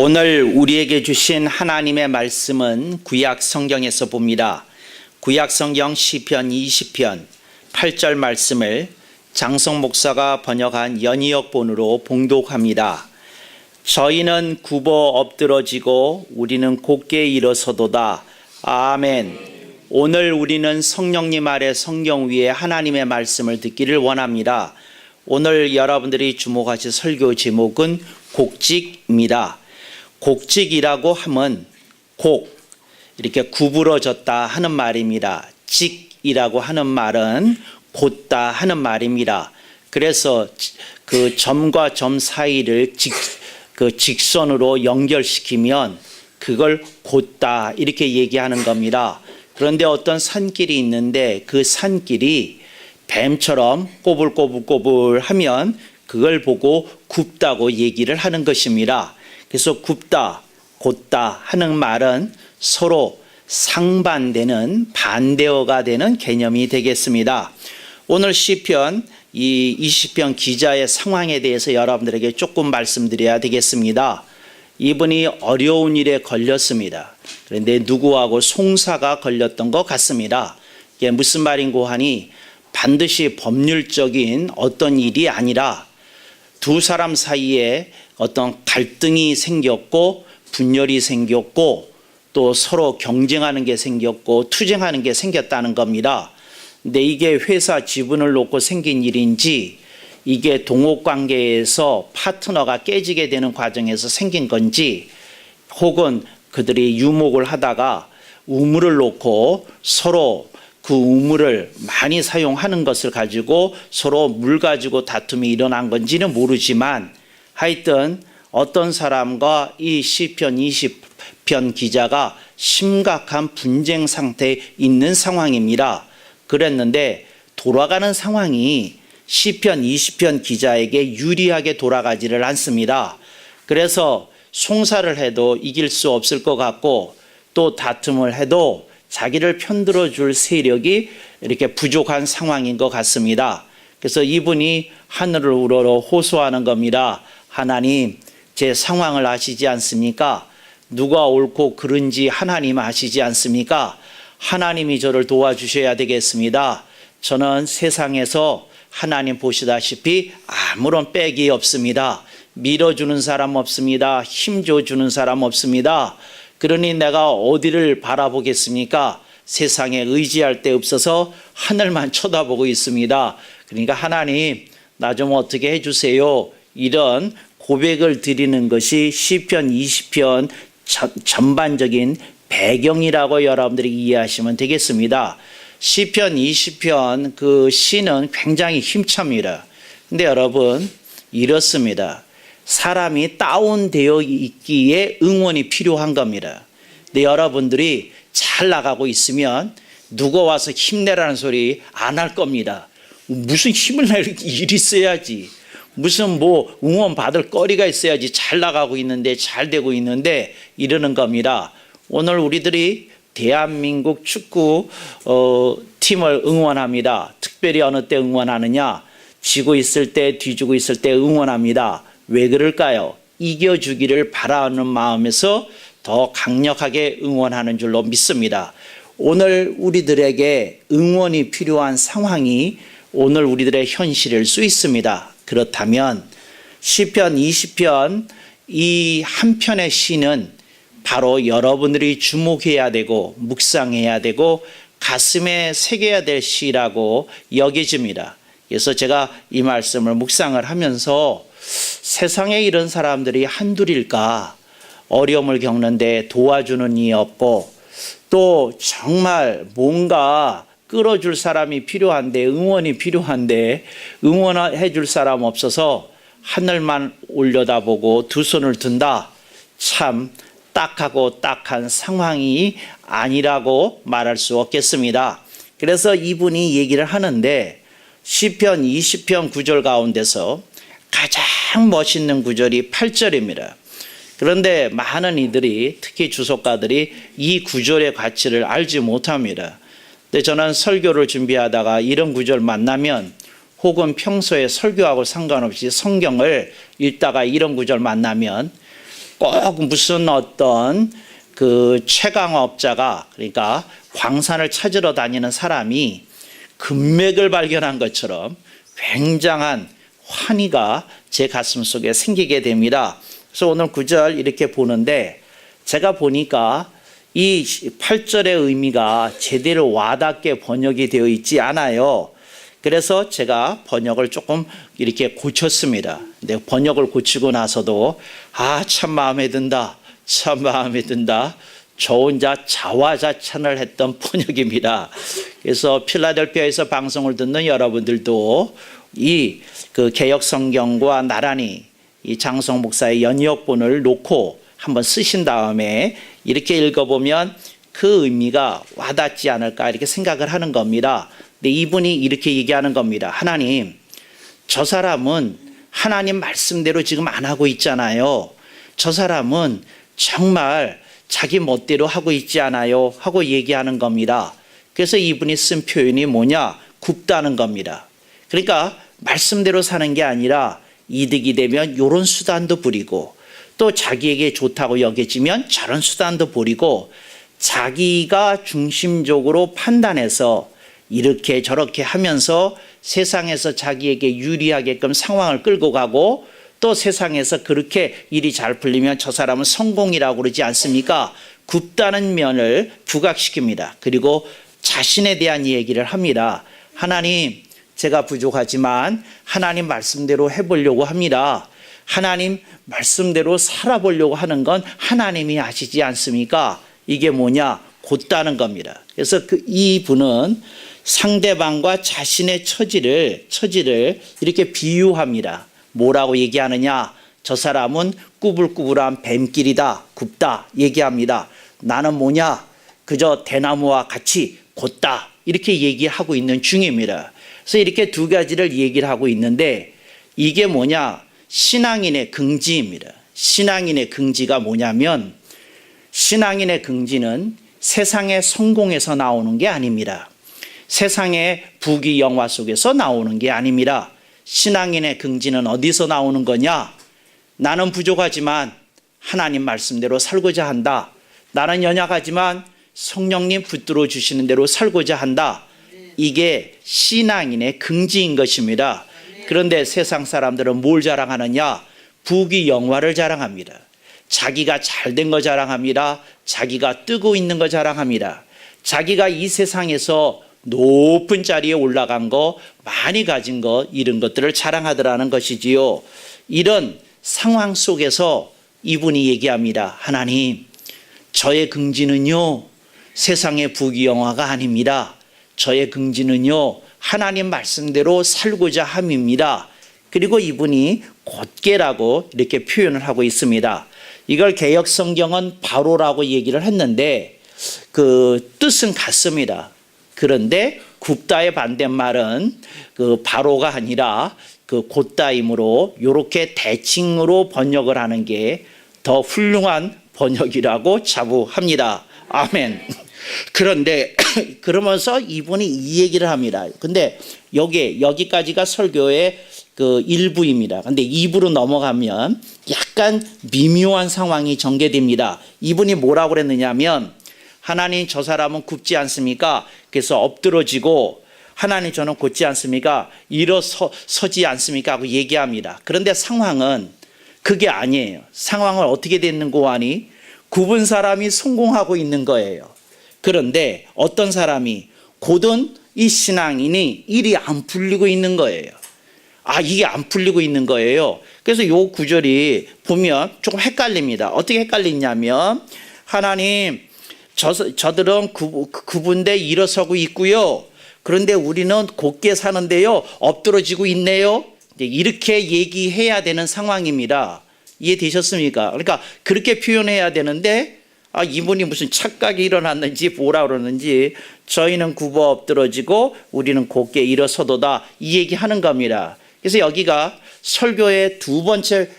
오늘 우리에게 주신 하나님의 말씀은 구약 성경에서 봅니다. 구약 성경 시편 20편 8절 말씀을 장성 목사가 번역한 연이역본으로 봉독합니다. 저희는 굽어 엎드러지고 우리는 곧게 일어서도다. 아멘. 오늘 우리는 성령님 아래 성경 위에 하나님의 말씀을 듣기를 원합니다. 오늘 여러분들이 주목하실 설교 제목은 곡직입니다. 곡직이라고 하면 곡, 이렇게 구부러졌다 하는 말입니다. 직이라고 하는 말은 곧다 하는 말입니다. 그래서 그 점과 점 사이를 직선으로 연결시키면 그걸 곧다 이렇게 얘기하는 겁니다. 그런데 어떤 산길이 있는데 그 산길이 뱀처럼 꼬불꼬불꼬불 하면 그걸 보고 굽다고 얘기를 하는 것입니다. 그래서 굽다, 곧다 하는 말은 서로 상반되는 반대어가 되는 개념이 되겠습니다. 오늘 시편 이 20편 기자의 상황에 대해서 여러분들에게 조금 말씀드려야 되겠습니다. 이분이 어려운 일에 걸렸습니다. 그런데 누구하고 송사가 걸렸던 것 같습니다. 이게 무슨 말인고 하니 반드시 법률적인 어떤 일이 아니라 두 사람 사이에 어떤 갈등이 생겼고 분열이 생겼고 또 서로 경쟁하는 게 생겼고 투쟁하는 게 생겼다는 겁니다. 근데 이게 회사 지분을 놓고 생긴 일인지 이게 동업관계에서 파트너가 깨지게 되는 과정에서 생긴 건지 혹은 그들이 유목을 하다가 우물을 놓고 서로 그 우물을 많이 사용하는 것을 가지고 서로 물 가지고 다툼이 일어난 건지는 모르지만 하여튼 어떤 사람과 이 시편 20편 기자가 심각한 분쟁 상태에 있는 상황입니다. 그랬는데 돌아가는 상황이 시편 20편 기자에게 유리하게 돌아가지를 않습니다. 그래서 송사를 해도 이길 수 없을 것 같고 또 다툼을 해도 자기를 편들어 줄 세력이 이렇게 부족한 상황인 것 같습니다. 그래서 이분이 하늘을 우러러 호소하는 겁니다. 하나님, 제 상황을 아시지 않습니까? 누가 옳고 그른지 하나님 아시지 않습니까? 하나님이 저를 도와주셔야 되겠습니다. 저는 세상에서 하나님 보시다시피 아무런 빽이 없습니다. 밀어주는 사람 없습니다. 힘줘주는 사람 없습니다. 그러니 내가 어디를 바라보겠습니까? 세상에 의지할 데 없어서 하늘만 쳐다보고 있습니다. 그러니까 하나님, 나 좀 어떻게 해주세요. 이런 고백을 드리는 것이 시편 20편 전반적인 배경이라고 여러분들이 이해하시면 되겠습니다. 시편 20편 그 시는 굉장히 힘찹니다. 근데 여러분 이렇습니다. 사람이 다운되어 있기에 응원이 필요한 겁니다. 근데 여러분들이 잘 나가고 있으면 누가 와서 힘내라는 소리 안 할 겁니다. 무슨 힘을 낼 일이 있어야지. 무슨 뭐 응원 받을 거리가 있어야지. 잘 나가고 있는데 잘 되고 있는데 이러는 겁니다. 오늘 우리들이 대한민국 축구 팀을 응원합니다. 특별히 어느 때 응원하느냐? 지고 있을 때, 뒤지고 있을 때 응원합니다. 왜 그럴까요? 이겨주기를 바라는 마음에서 더 강력하게 응원하는 줄로 믿습니다. 오늘 우리들에게 응원이 필요한 상황이 오늘 우리들의 현실일 수 있습니다. 그렇다면 시편 20편 이 한 편의 시는 바로 여러분들이 주목해야 되고 묵상해야 되고 가슴에 새겨야 될 시라고 여겨집니다. 그래서 제가 이 말씀을 묵상을 하면서 세상에 이런 사람들이 한둘일까? 어려움을 겪는데 도와주는 이 없고 또 정말 뭔가 끌어줄 사람이 필요한데 응원이 필요한데 응원해 줄 사람 없어서 하늘만 올려다보고 두 손을 든다. 참 딱하고 딱한 상황이 아니라고 말할 수 없겠습니다. 그래서 이분이 얘기를 하는데 시편 20편 9절 가운데서 가장 멋있는 구절이 8절입니다. 그런데 많은 이들이 특히 주석가들이 이 구절의 가치를 알지 못합니다. 근데 저는 설교를 준비하다가 이런 구절 만나면 혹은 평소에 설교하고 상관없이 성경을 읽다가 이런 구절 만나면 꼭 무슨 어떤 그 최강업자가, 그러니까 광산을 찾으러 다니는 사람이 금맥을 발견한 것처럼 굉장한 환희가 제 가슴 속에 생기게 됩니다. 그래서 오늘 9절 이렇게 보는데, 제가 보니까 이 8절의 의미가 제대로 와닿게 번역이 되어 있지 않아요. 그래서 제가 번역을 조금 이렇게 고쳤습니다. 근데 번역을 고치고 나서도 참 마음에 든다, 참 마음에 든다, 저 혼자 자화자찬을 했던 번역입니다. 그래서 필라델피아에서 방송을 듣는 여러분들도 이 그 개역 성경과 나란히 이 장성 목사의 연역본을 놓고 한번 쓰신 다음에 이렇게 읽어보면 그 의미가 와닿지 않을까 이렇게 생각을 하는 겁니다. 근데 이분이 이렇게 얘기하는 겁니다. 하나님, 저 사람은 하나님 말씀대로 지금 안 하고 있잖아요. 저 사람은 정말 자기 멋대로 하고 있지 않아요 하고 얘기하는 겁니다. 그래서 이분이 쓴 표현이 뭐냐? 굽다는 겁니다. 그러니까 말씀대로 사는 게 아니라 이득이 되면 이런 수단도 부리고, 또 자기에게 좋다고 여겨지면 저런 수단도 부리고, 자기가 중심적으로 판단해서 이렇게 저렇게 하면서 세상에서 자기에게 유리하게끔 상황을 끌고 가고, 또 세상에서 그렇게 일이 잘 풀리면 저 사람은 성공이라고 그러지 않습니까? 굽다는 면을 부각시킵니다. 그리고 자신에 대한 얘기를 합니다. 하나님, 제가 부족하지만 하나님 말씀대로 해보려고 합니다. 하나님 말씀대로 살아보려고 하는 건 하나님이 아시지 않습니까? 이게 뭐냐? 곧다는 겁니다. 그래서 이분은 상대방과 자신의 처지를 이렇게 비유합니다. 뭐라고 얘기하느냐? 저 사람은 꾸불꾸불한 뱀길이다, 굽다 얘기합니다. 나는 뭐냐? 그저 대나무와 같이 곧다 이렇게 얘기하고 있는 중입니다. 그래서 이렇게 두 가지를 얘기를 하고 있는데, 이게 뭐냐? 신앙인의 긍지입니다. 신앙인의 긍지가 뭐냐면, 신앙인의 긍지는 세상의 성공에서 나오는 게 아닙니다. 세상의 부귀 영화 속에서 나오는 게 아닙니다. 신앙인의 긍지는 어디서 나오는 거냐? 나는 부족하지만 하나님 말씀대로 살고자 한다. 나는 연약하지만 성령님 붙들어 주시는 대로 살고자 한다. 이게 신앙인의 긍지인 것입니다. 그런데 세상 사람들은 뭘 자랑하느냐? 부귀 영화를 자랑합니다. 자기가 잘된 거 자랑합니다. 자기가 뜨고 있는 거 자랑합니다. 자기가 이 세상에서 높은 자리에 올라간 거, 많이 가진 거, 이런 것들을 자랑하더라는 것이지요. 이런 상황 속에서 이분이 얘기합니다. 하나님, 저의 긍지는요, 세상의 부귀 영화가 아닙니다. 저의 긍지는요, 하나님 말씀대로 살고자 함입니다. 그리고 이분이 곧게라고 이렇게 표현을 하고 있습니다. 이걸 개역 성경은 바로라고 얘기를 했는데 그 뜻은 같습니다. 그런데 굽다의 반대말은 그 바로가 아니라 그 곧다이므로 이렇게 대칭으로 번역을 하는 게 더 훌륭한 번역이라고 자부합니다. 아멘. 그런데 그러면서 이분이 이 얘기를 합니다. 근데 여기까지가 설교의 그 1부입니다. 근데 2부로 넘어가면 약간 미묘한 상황이 전개됩니다. 이분이 뭐라고 그랬느냐면, 하나님, 저 사람은 굽지 않습니까? 그래서 엎드러지고, 하나님, 저는 곧지 않습니까? 일어서지 않습니까? 하고 얘기합니다. 그런데 상황은 그게 아니에요. 상황을 어떻게 됐는고 하니 굽은 사람이 성공하고 있는 거예요. 그런데 어떤 사람이, 곧은 이 신앙인이 일이 안 풀리고 있는 거예요. 이게 안 풀리고 있는 거예요. 그래서 이 구절이 보면 조금 헷갈립니다. 어떻게 헷갈리냐면, 하나님, 저들은 굽은데 일어서고 있고요. 그런데 우리는 곧게 사는데요, 엎드러지고 있네요. 이렇게 얘기해야 되는 상황입니다. 이해되셨습니까? 그러니까 그렇게 표현해야 되는데, 이분이 무슨 착각이 일어났는지 뭐라 그러는지, 저희는 굽어 엎드러지고 우리는 곧게 일어서도다, 이 얘기하는 겁니다. 그래서 여기가 설교의 두 번째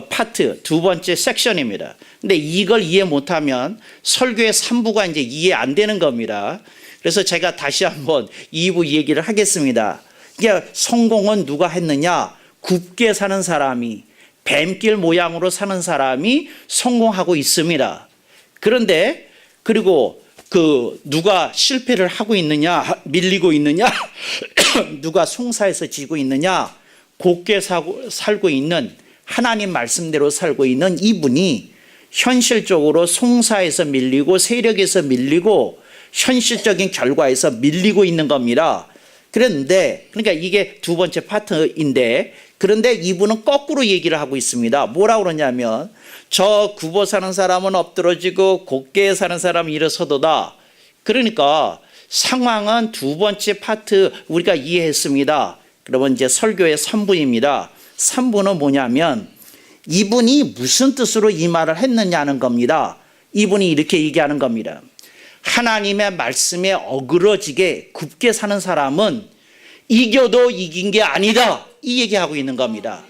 파트, 두 번째 섹션입니다. 근데 이걸 이해 못하면 설교의 3부가 이제 이해 안 되는 겁니다. 그래서 제가 다시 한번 2부 얘기를 하겠습니다. 이게 성공은 누가 했느냐? 굽게 사는 사람이, 뱀길 모양으로 사는 사람이 성공하고 있습니다. 그런데 그리고 누가 실패를 하고 있느냐, 밀리고 있느냐, 누가 송사에서 지고 있느냐, 곱게 살고 있는 하나님 말씀대로 살고 있는 이분이 현실적으로 송사에서 밀리고 세력에서 밀리고 현실적인 결과에서 밀리고 있는 겁니다. 그런데 그러니까 이게 두 번째 파트인데, 그런데 이분은 거꾸로 얘기를 하고 있습니다. 뭐라고 그러냐면 저 굽어 사는 사람은 엎드러지고 곧게 사는 사람은 일어서도다. 그러니까 상황은 두 번째 파트 우리가 이해했습니다. 그러면 이제 설교의 3부입니다. 3부는 뭐냐면 이분이 무슨 뜻으로 이 말을 했느냐는 겁니다. 이분이 이렇게 얘기하는 겁니다. 하나님의 말씀에 어그러지게 굽게 사는 사람은 이겨도 이긴 게 아니다, 이 얘기하고 있는 겁니다.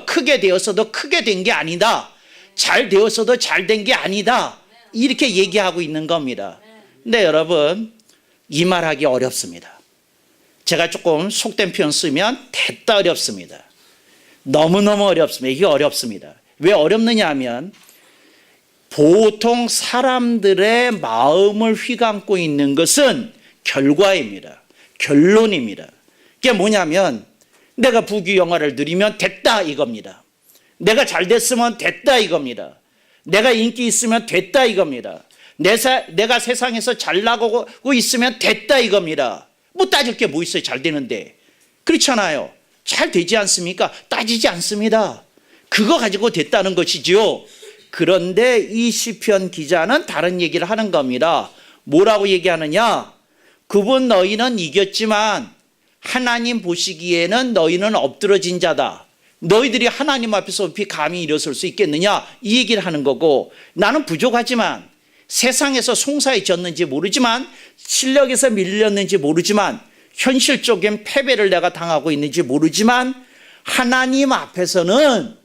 크게 되었어도 크게 된 게 아니다, 잘 되었어도 잘 된 게 아니다, 이렇게 얘기하고 있는 겁니다. 근데 여러분, 이 말하기 어렵습니다. 제가 조금 속된 표현 쓰면 됐다 어렵습니다. 너무너무 어렵습니다. 이게 어렵습니다. 왜 어렵느냐 하면 보통 사람들의 마음을 휘감고 있는 것은 결과입니다. 결론입니다. 그게 뭐냐면 내가 부귀영화를 누리면 됐다 이겁니다. 내가 잘 됐으면 됐다 이겁니다. 내가 인기 있으면 됐다 이겁니다. 내가 세상에서 잘 나가고 있으면 됐다 이겁니다. 뭐 따질 게 뭐 있어요? 잘 되는데. 그렇잖아요. 잘 되지 않습니까? 따지지 않습니다. 그거 가지고 됐다는 것이지요. 그런데 이 시편 기자는 다른 얘기를 하는 겁니다. 뭐라고 얘기하느냐? 그분 너희는 이겼지만 하나님 보시기에는 너희는 엎드러진 자다. 너희들이 하나님 앞에서 어떻게 감히 일어설 수 있겠느냐? 이 얘기를 하는 거고, 나는 부족하지만 세상에서 송사해졌는지 모르지만 실력에서 밀렸는지 모르지만 현실적인 패배를 내가 당하고 있는지 모르지만 하나님 앞에서는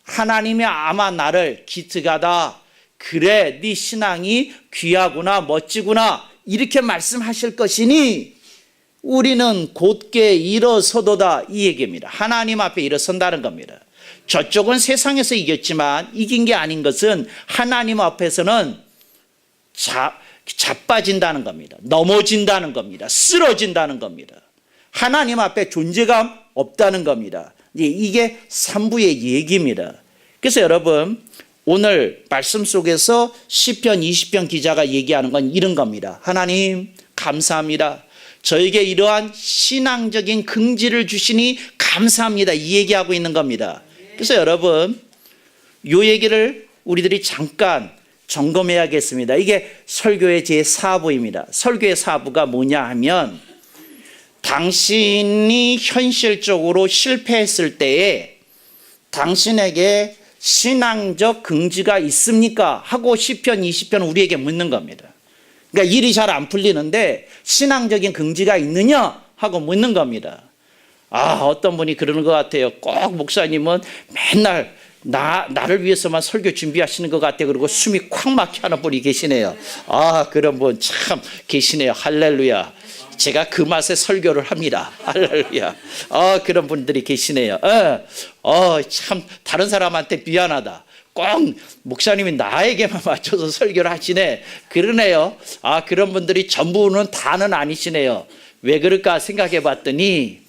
하나님이 아마 나를 기특하다, 그래 네 신앙이 귀하구나, 멋지구나, 이렇게 말씀하실 것이니 우리는 곧게 일어서도다, 이 얘기입니다. 하나님 앞에 일어선다는 겁니다. 저쪽은 세상에서 이겼지만 이긴 게 아닌 것은 하나님 앞에서는 자빠진다는 겁니다. 넘어진다는 겁니다. 쓰러진다는 겁니다. 하나님 앞에 존재감 없다는 겁니다. 이게 3부의 얘기입니다. 그래서 여러분, 오늘 말씀 속에서 시편 20편 기자가 얘기하는 건 이런 겁니다. 하나님 감사합니다. 저에게 이러한 신앙적인 긍지를 주시니 감사합니다, 이 얘기하고 있는 겁니다. 그래서 여러분, 이 얘기를 우리들이 잠깐 점검해야겠습니다. 이게 설교의 제4부입니다. 설교의 4부가 뭐냐 하면, 당신이 현실적으로 실패했을 때에 당신에게 신앙적 긍지가 있습니까? 하고 시편 20편 우리에게 묻는 겁니다. 그러니까 일이 잘 안 풀리는데 신앙적인 긍지가 있느냐? 하고 묻는 겁니다. 어떤 분이 그러는 것 같아요. 꼭 목사님은 맨날 나를 위해서만 설교 준비하시는 것 같아. 그리고 숨이 콱 막혀 하는 분이 계시네요. 그런 분 참 계시네요. 할렐루야. 제가 그 맛에 설교를 합니다. 할렐루야. 그런 분들이 계시네요. 참 다른 사람한테 미안하다. 꼭 목사님이 나에게만 맞춰서 설교를 하시네. 그러네요. 그런 분들이 전부는 다는 아니시네요. 왜 그럴까 생각해 봤더니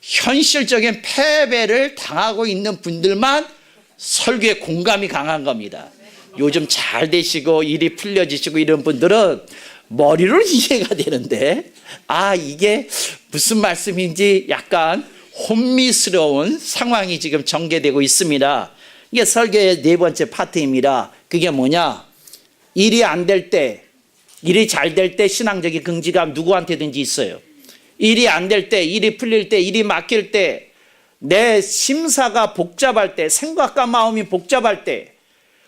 현실적인 패배를 당하고 있는 분들만 설교에 공감이 강한 겁니다. 요즘 잘 되시고 일이 풀려지시고 이런 분들은 머리로 이해가 되는데 이게 무슨 말씀인지 약간 혼미스러운 상황이 지금 전개되고 있습니다. 이게 설교의 네 번째 파트입니다. 그게 뭐냐? 일이 안 될 때, 일이 잘 될 때 신앙적인 긍지가 누구한테든지 있어요. 일이 안 될 때, 일이 풀릴 때, 일이 막힐 때, 내 심사가 복잡할 때, 생각과 마음이 복잡할 때,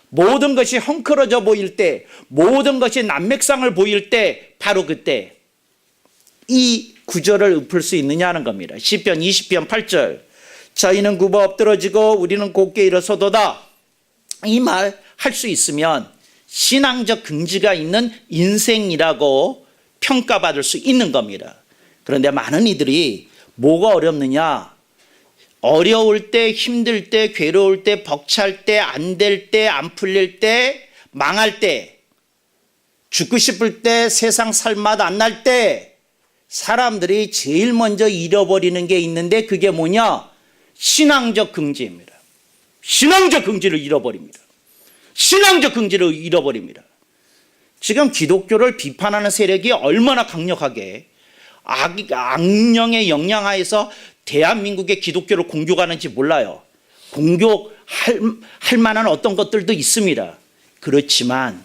모든 것이 헝클어져 보일 때, 모든 것이 난맥상을 보일 때, 바로 그때 이 구절을 읊을 수 있느냐는 겁니다. 시편 20편 8절, 저희는 굽어 엎드러지고 우리는 곧게 일어서도다. 이 말 할 수 있으면 신앙적 긍지가 있는 인생이라고 평가받을 수 있는 겁니다. 그런데 많은 이들이 뭐가 어렵느냐? 어려울 때, 힘들 때, 괴로울 때, 벅찰 때, 안 될 때, 안 풀릴 때, 망할 때, 죽고 싶을 때, 세상 살맛 안 날 때 사람들이 제일 먼저 잃어버리는 게 있는데 그게 뭐냐? 신앙적 긍지입니다. 신앙적 긍지를 잃어버립니다. 신앙적 긍지를 잃어버립니다. 지금 기독교를 비판하는 세력이 얼마나 강력하게 악령의 영향하에서 대한민국의 기독교를 공격하는지 몰라요. 공격할 만한 어떤 것들도 있습니다. 그렇지만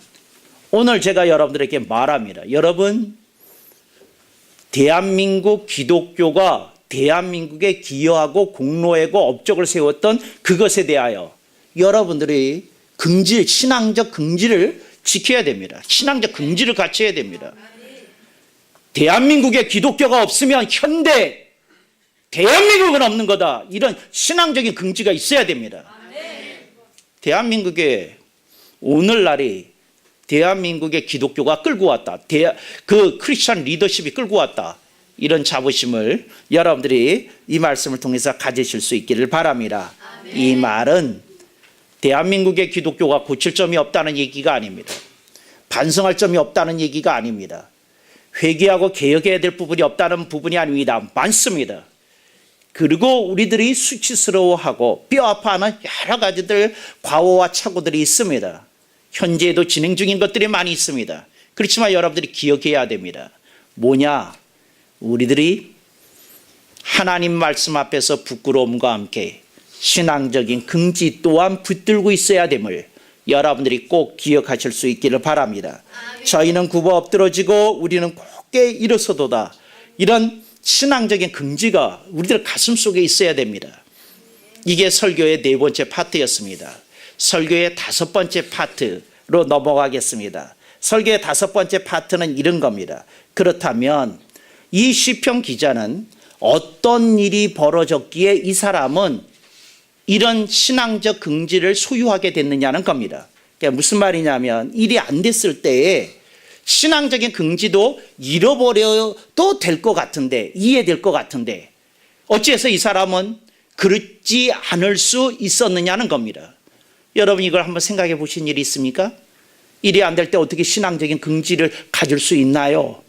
오늘 제가 여러분들에게 말합니다. 여러분, 대한민국 기독교가 대한민국에 기여하고 공로하고 업적을 세웠던 그것에 대하여 여러분들이 신앙적 긍지를 지켜야 됩니다. 신앙적 긍지를 갖춰야 됩니다. 대한민국에 기독교가 없으면 현대 대한민국은 없는 거다. 이런 신앙적인 긍지가 있어야 됩니다. 대한민국에 오늘날이 대한민국의 기독교가 끌고 왔다. 그 크리스천 리더십이 끌고 왔다. 이런 자부심을 여러분들이 이 말씀을 통해서 가지실 수 있기를 바랍니다. 이 말은 대한민국의 기독교가 고칠 점이 없다는 얘기가 아닙니다. 반성할 점이 없다는 얘기가 아닙니다. 회개하고 개혁해야 될 부분이 없다는 부분이 아닙니다. 많습니다. 그리고 우리들이 수치스러워하고 뼈 아파하는 여러 가지들 과오와 착오들이 있습니다. 현재에도 진행 중인 것들이 많이 있습니다. 그렇지만 여러분들이 기억해야 됩니다. 뭐냐? 우리들이 하나님 말씀 앞에서 부끄러움과 함께 신앙적인 긍지 또한 붙들고 있어야 됨을 여러분들이 꼭 기억하실 수 있기를 바랍니다. 저희는 굽어 엎드러지고 우리는 곧게 일어서도다. 이런 신앙적인 긍지가 우리들 가슴 속에 있어야 됩니다. 이게 설교의 네 번째 파트였습니다. 설교의 다섯 번째 파트로 넘어가겠습니다. 설교의 다섯 번째 파트는 이런 겁니다. 그렇다면 이 시편 기자는 어떤 일이 벌어졌기에 이 사람은 이런 신앙적 긍지를 소유하게 됐느냐는 겁니다. 그러니까 무슨 말이냐면 일이 안 됐을 때에 신앙적인 긍지도 잃어버려도 될 것 같은데, 이해될 것 같은데 어찌해서 이 사람은 그렇지 않을 수 있었느냐는 겁니다. 여러분, 이걸 한번 생각해 보신 일이 있습니까? 일이 안 될 때 어떻게 신앙적인 긍지를 가질 수 있나요?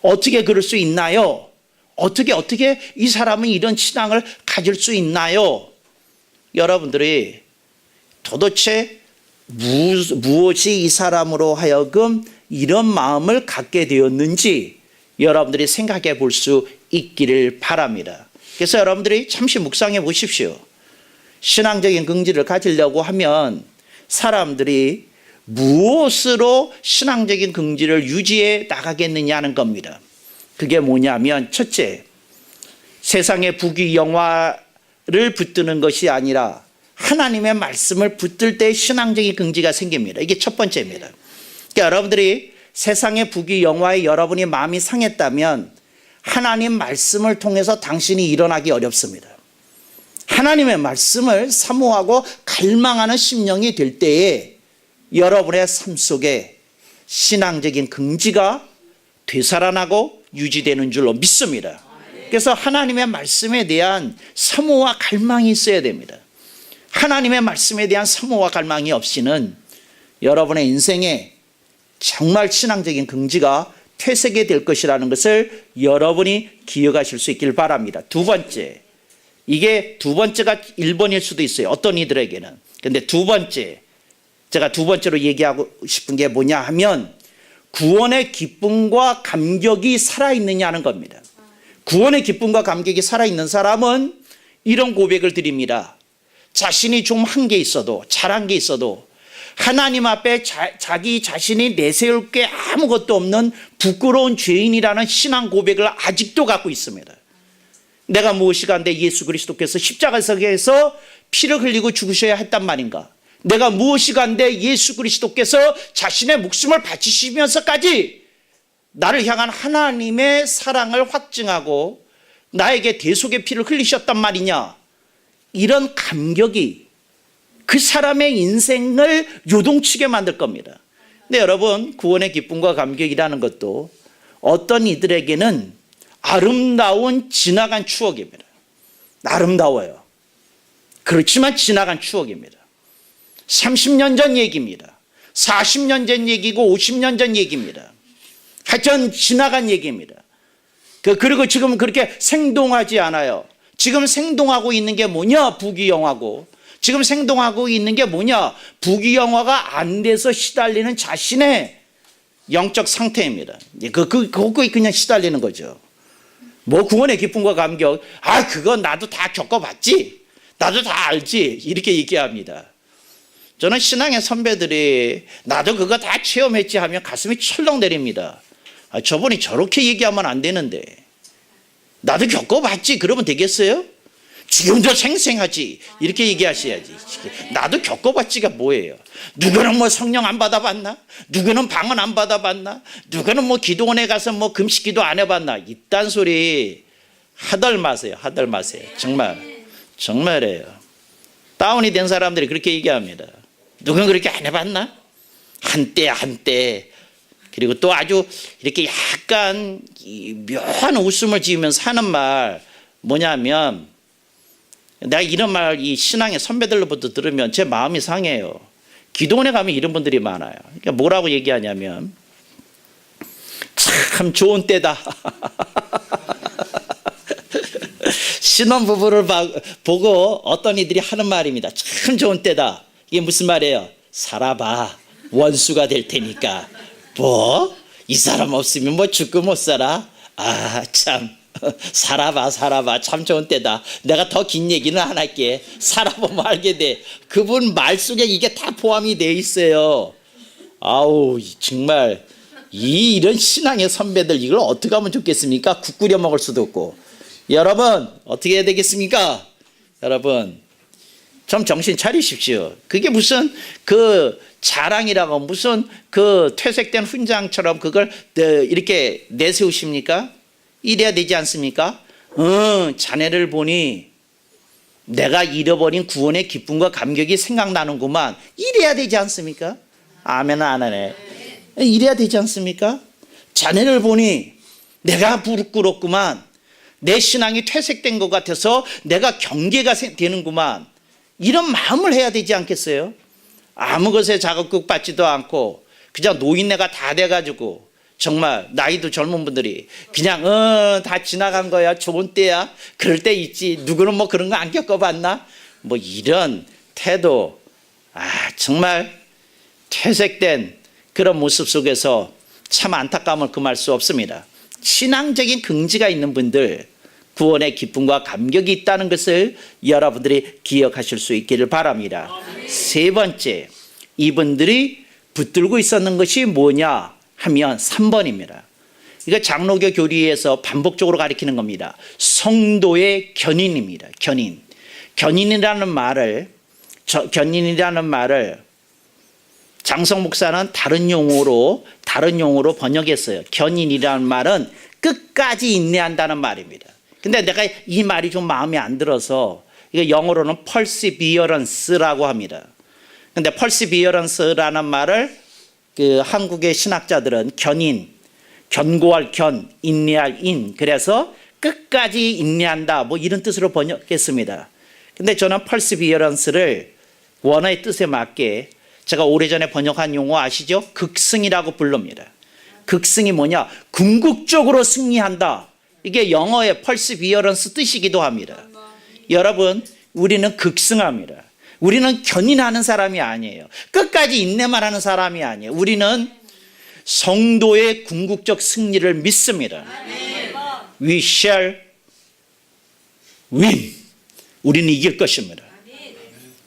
어떻게 그럴 수 있나요? 어떻게 이 사람은 이런 신앙을 가질 수 있나요? 여러분들이 도대체 무엇이 이 사람으로 하여금 이런 마음을 갖게 되었는지 여러분들이 생각해 볼 수 있기를 바랍니다. 그래서 여러분들이 잠시 묵상해 보십시오. 신앙적인 긍지를 가지려고 하면 사람들이 무엇으로 신앙적인 긍지를 유지해 나가겠느냐는 겁니다. 그게 뭐냐면 첫째, 세상의 부귀 영화를 붙드는 것이 아니라 하나님의 말씀을 붙들 때 신앙적인 긍지가 생깁니다. 이게 첫 번째입니다. 그러니까 여러분들이 세상의 부귀 영화에 여러분이 마음이 상했다면 하나님 말씀을 통해서 당신이 일어나기 어렵습니다. 하나님의 말씀을 사모하고 갈망하는 심령이 될 때에 여러분의 삶 속에 신앙적인 긍지가 되살아나고 유지되는 줄로 믿습니다. 그래서 하나님의 말씀에 대한 사모와 갈망이 있어야 됩니다. 하나님의 말씀에 대한 사모와 갈망이 없이는 여러분의 인생에 정말 신앙적인 긍지가 퇴색이 될 것이라는 것을 여러분이 기억하실 수 있길 바랍니다. 두 번째, 이게 두 번째가 1번일 수도 있어요. 어떤 이들에게는. 근데 두 번째, 제가 두 번째로 얘기하고 싶은 게 뭐냐 하면 구원의 기쁨과 감격이 살아있느냐는 겁니다. 구원의 기쁨과 감격이 살아있는 사람은 이런 고백을 드립니다. 자신이 좀 한 게 있어도, 잘한 게 있어도 하나님 앞에 자기 자신이 내세울 게 아무것도 없는 부끄러운 죄인이라는 신앙 고백을 아직도 갖고 있습니다. 내가 무엇이 간데 예수 그리스도께서 십자가에서 피를 흘리고 죽으셔야 했단 말인가? 내가 무엇이 간데 예수 그리스도께서 자신의 목숨을 바치시면서까지 나를 향한 하나님의 사랑을 확증하고 나에게 대속의 피를 흘리셨단 말이냐? 이런 감격이 그 사람의 인생을 요동치게 만들 겁니다. 근데 여러분, 구원의 기쁨과 감격이라는 것도 어떤 이들에게는 아름다운 지나간 추억입니다. 아름다워요. 그렇지만 지나간 추억입니다. 30년 전 얘기입니다. 40년 전 얘기고 50년 전 얘기입니다. 하여튼 지나간 얘기입니다. 그리고 지금 그렇게 생동하지 않아요. 지금 생동하고 있는 게 뭐냐? 부귀영화고. 지금 생동하고 있는 게 뭐냐? 부귀영화가 안 돼서 시달리는 자신의 영적 상태입니다. 그거에 그냥 시달리는 거죠. 뭐 구원의 기쁨과 감격, 그건 나도 다 겪어봤지, 나도 다 알지, 이렇게 얘기합니다. 저는 신앙의 선배들이 나도 그거 다 체험했지 하면 가슴이 철렁 내립니다. 저분이 저렇게 얘기하면 안 되는데, 나도 겪어봤지 그러면 되겠어요? 지금도 생생하지 이렇게 얘기하셔야지. 나도 겪어봤지가 뭐예요? 누구는 뭐 성령 안 받아봤나? 누구는 방언 안 받아봤나? 누구는 뭐 기도원에 가서 뭐 금식기도 안 해봤나? 이딴 소리 하들 마세요. 하들 마세요. 정말이에요. 다운이 된 사람들이 그렇게 얘기합니다. 누구는 그렇게 안 해봤나? 한때 그리고 또 아주 이렇게 약간 묘한 웃음을 지으면서 하는 말 뭐냐면, 내가 이런 말 이 신앙의 선배들로부터 들으면 제 마음이 상해요. 기도원에 가면 이런 분들이 많아요. 그러니까 뭐라고 얘기하냐면, 참 좋은 때다. 신혼부부를 보고 어떤 이들이 하는 말입니다. 참 좋은 때다. 이게 무슨 말이에요? 살아봐. 원수가 될 테니까. 뭐? 이 사람 없으면 뭐 죽고 못 살아? 참. 살아봐. 참 좋은 때다. 내가 더 긴 얘기는 안 할게. 살아보면 알게 돼. 그분 말 속에 이게 다 포함이 돼 있어요. 정말 이런 신앙의 선배들 이걸 어떻게 하면 좋겠습니까? 국 끓여 먹을 수도 없고. 여러분 어떻게 해야 되겠습니까? 여러분 좀 정신 차리십시오. 그게 무슨 그 자랑이라고 무슨 그 퇴색된 훈장처럼 그걸 이렇게 내세우십니까? 이래야 되지 않습니까? 자네를 보니 내가 잃어버린 구원의 기쁨과 감격이 생각나는구만. 이래야 되지 않습니까? 아멘 안 하네. 이래야 되지 않습니까? 자네를 보니 내가 부끄럽구만. 내 신앙이 퇴색된 것 같아서 내가 경계가 되는구만. 이런 마음을 해야 되지 않겠어요? 아무 것에 자극 받지도 않고 그냥 노인네가 다 돼가지고 정말 나이도 젊은 분들이 그냥 다 지나간 거야. 좋은 때야. 그럴 때 있지. 누구는 뭐 그런 거 안 겪어봤나? 뭐 이런 태도. 정말 퇴색된 그런 모습 속에서 참 안타까움을 금할 수 없습니다. 신앙적인 긍지가 있는 분들 구원의 기쁨과 감격이 있다는 것을 여러분들이 기억하실 수 있기를 바랍니다. 세 번째, 이분들이 붙들고 있었는 것이 뭐냐 하면 3번입니다. 이거 장로교 교리에서 반복적으로 가리키는 겁니다. 성도의 견인입니다. 견인이라는 말을 장성 목사는 다른 용어로 번역했어요. 견인이라는 말은 끝까지 인내한다는 말입니다. 근데 내가 이 말이 좀 마음에 안 들어서 이거 영어로는 perseverance라고 합니다. 근데 perseverance라는 말을 그 한국의 신학자들은 견고할 인내할 인, 그래서 끝까지 인내한다 뭐 이런 뜻으로 번역했습니다. 근데 저는 perseverance를 원어의 뜻에 맞게 제가 오래전에 번역한 용어 아시죠? 극승이라고 부릅니다. 극승이 뭐냐? 궁극적으로 승리한다. 이게 영어의 perseverance 뜻이기도 합니다. 여러분, 우리는 극승합니다. 우리는 견인하는 사람이 아니에요. 끝까지 인내만 하는 사람이 아니에요. 우리는 성도의 궁극적 승리를 믿습니다. We shall win. 우리는 이길 것입니다.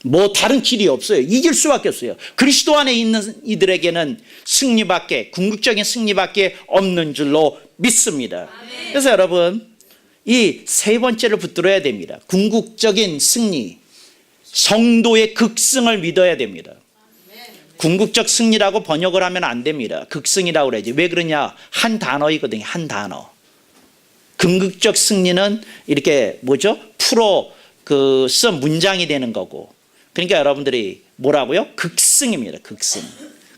뭐 다른 길이 없어요. 이길 수밖에 없어요. 그리스도 안에 있는 이들에게는 승리밖에, 궁극적인 승리밖에 없는 줄로 믿습니다. 그래서 여러분, 이 세 번째를 붙들어야 됩니다. 궁극적인 승리, 성도의 극승을 믿어야 됩니다. 궁극적 승리라고 번역을 하면 안 됩니다. 극승이라고 그러지. 왜 그러냐? 한 단어이거든요. 한 단어. 궁극적 승리는 이렇게 뭐죠? 쓴 문장이 되는 거고. 그러니까 여러분들이 뭐라고요? 극승입니다. 극승.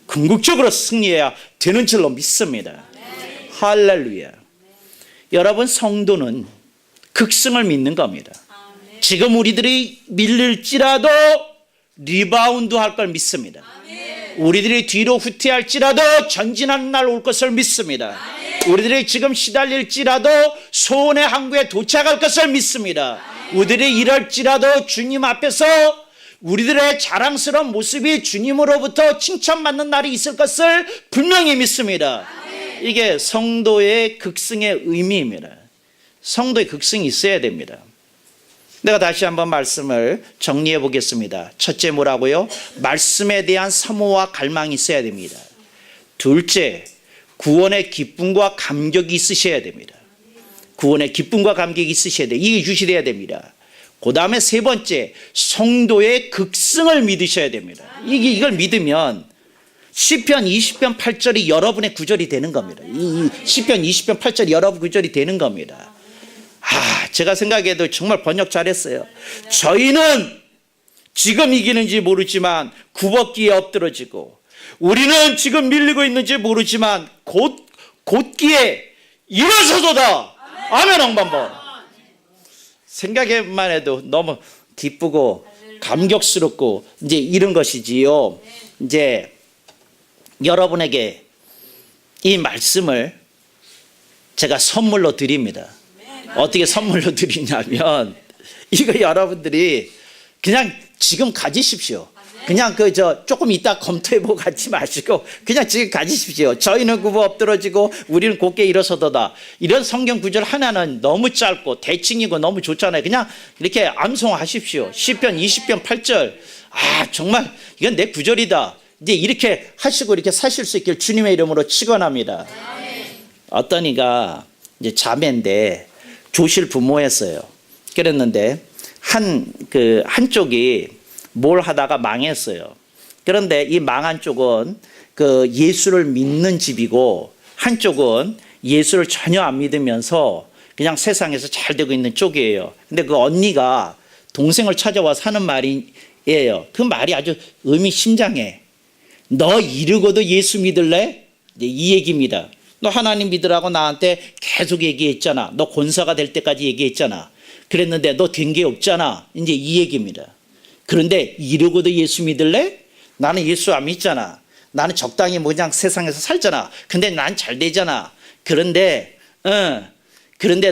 궁극적으로 승리해야 되는 줄로 믿습니다. 할렐루야. 여러분, 성도는 극승을 믿는 겁니다. 지금 우리들이 밀릴지라도 리바운드 할 걸 믿습니다. 우리들이 뒤로 후퇴할지라도 전진하는 날 올 것을 믿습니다. 우리들이 지금 시달릴지라도 소원의 항구에 도착할 것을 믿습니다. 우리들이 이럴지라도 주님 앞에서 우리들의 자랑스러운 모습이 주님으로부터 칭찬받는 날이 있을 것을 분명히 믿습니다. 이게 성도의 극승의 의미입니다. 성도의 극승이 있어야 됩니다. 내가 다시 한번 말씀을 정리해 보겠습니다. 첫째 뭐라고요? 말씀에 대한 사모와 갈망이 있어야 됩니다. 둘째, 구원의 기쁨과 감격이 있으셔야 됩니다. 구원의 기쁨과 감격이 있으셔야 돼요. 이게 유지돼야 됩니다. 그 다음에 세 번째, 성도의 극승을 믿으셔야 됩니다. 이걸 믿으면 시편 20편 8절이 여러분의 구절이 되는 겁니다. 이 시편 20편 8절이 여러분 구절이 되는 겁니다. 제가 생각해도 정말 번역 잘했어요. 저희는 지금 이기는지 모르지만 굽었기에 엎드러지고, 우리는 지금 밀리고 있는지 모르지만 곧기에 일어서도다. 아멘. 한번 생각만 해도 너무 기쁘고 감격스럽고 이제 이런 것이지요. 이제 여러분에게 이 말씀을 제가 선물로 드립니다. 어떻게 선물로 드리냐면, 이거 여러분들이 그냥 지금 가지십시오. 그냥 조금 이따 검토해보고 가지 마시고 그냥 지금 가지십시오. 저희는 굽어 엎드러지고 우리는 곧게 일어서도다. 이런 성경 구절 하나는 너무 짧고 대칭이고 너무 좋잖아요. 그냥 이렇게 암송하십시오. 시편 20편 8절. 정말 이건 내 구절이다. 이제 이렇게 하시고 이렇게 사실 수 있길 주님의 이름으로 축원합니다. 어떤 이가 이제 자매인데 조실 부모였어요. 그랬는데 한쪽이 뭘 하다가 망했어요. 그런데 이 망한 쪽은 예수를 믿는 집이고, 한쪽은 예수를 전혀 안 믿으면서 그냥 세상에서 잘 되고 있는 쪽이에요. 근데 그 언니가 동생을 찾아와서 하는 말이에요. 그 말이 아주 의미심장해. 너 이러고도 예수 믿을래? 이 얘기입니다. 너 하나님 믿으라고 나한테 계속 얘기했잖아. 너 권사가 될 때까지 얘기했잖아. 그랬는데 너 된 게 없잖아. 이제 이 얘기입니다. 그런데 이러고도 예수 믿을래? 나는 예수 안 믿잖아. 나는 적당히 그냥 세상에서 살잖아. 근데 난 잘 되잖아. 그런데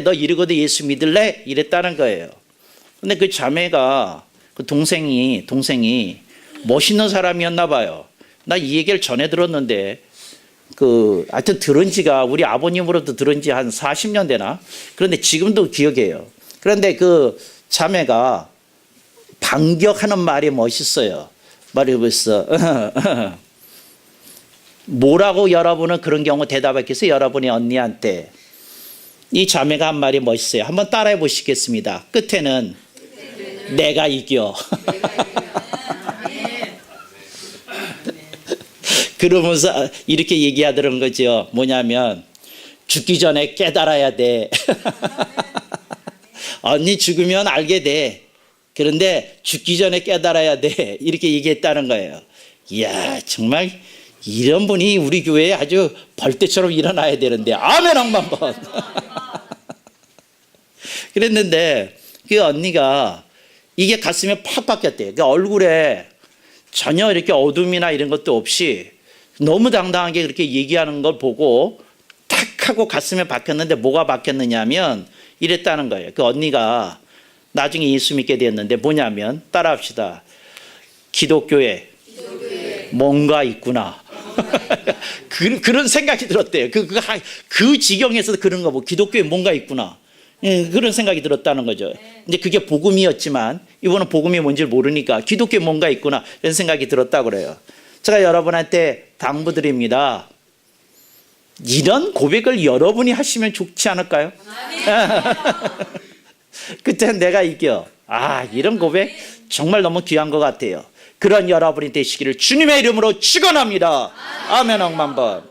너 이러고도 예수 믿을래? 이랬다는 거예요. 근데 그 자매가, 그 동생이 멋있는 사람이었나 봐요. 나 이 얘기를 전해 들었는데, 하여튼 들은 지가 우리 아버님으로부터 들은 지 한 40년 되나? 그런데 지금도 기억해요. 그런데 그 자매가 반격하는 말이 멋있어요. 말이 멋있어. 뭐라고 여러분은 그런 경우 대답했겠어요? 여러분의 언니한테. 이 자매가 한 말이 멋있어요. 한번 따라해 보시겠습니다. 끝에는 내가 이겨. 그러면서 이렇게 얘기하더란 거죠. 뭐냐면, 죽기 전에 깨달아야 돼. 언니 죽으면 알게 돼. 그런데 죽기 전에 깨달아야 돼. 이렇게 얘기했다는 거예요. 이야, 정말 이런 분이 우리 교회에 아주 벌떼처럼 일어나야 되는데. 아멘. 한번. 그랬는데 그 언니가 이게 가슴에 팍 박혔대요. 그 얼굴에 전혀 이렇게 어둠이나 이런 것도 없이 너무 당당하게 그렇게 얘기하는 걸 보고 탁 하고 가슴에 박혔는데, 뭐가 박혔느냐면 이랬다는 거예요. 그 언니가 나중에 예수 믿게 되었는데 뭐냐면, 따라합시다. 기독교에 뭔가 있구나. 그런 생각이 들었대요. 그 지경에서 그런 거 보고 기독교에 뭔가 있구나. 그런 생각이 들었다는 거죠. 근데 그게 복음이었지만 이분은 복음이 뭔지 모르니까 기독교에 뭔가 있구나 이런 생각이 들었다고 그래요. 제가 여러분한테 당부드립니다. 이런 고백을 여러분이 하시면 좋지 않을까요? 그때는 내가 이겨. 이런 고백 정말 너무 귀한 것 같아요. 그런 여러분이 되시기를 주님의 이름으로 축원합니다. 아멘. 억만번.